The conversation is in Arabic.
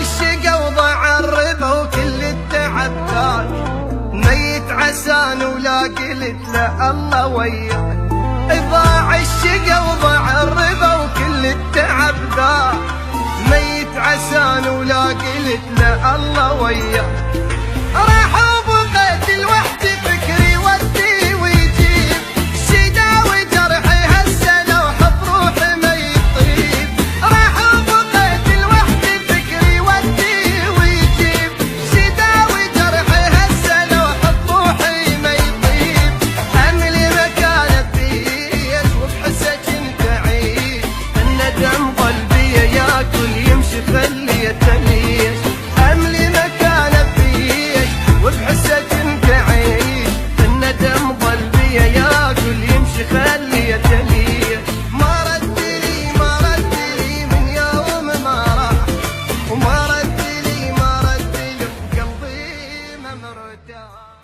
الشقا وضاع الربا وكل التعب ذاك، ميت عسان ولا قلت له الله وياك. ضاع الشقا وضاع الربا وكل التعب ذاك، ميت عسان ولا قلت له الله وياك. راح وبقيت لوحدي فكري ودي ويجيب، شدا وجرحي هسه لو حط روحي ما يطيب. راح وبقيت لوحدي فكري ودي ويجيب، شدا وجرحي هسه لو حط روحي ما يطيب. املي مكانك بيش وبحسه كنت اعيش، الندم قلبي ياكل يمشي خليه تليش. املي مكانك بيش وبحسه كنت اعيش، الندم قلبي ياكل يمشي خليه تليش. ما رد لي من يوم ما راح، وما رد لي قلبي ما مرتاح.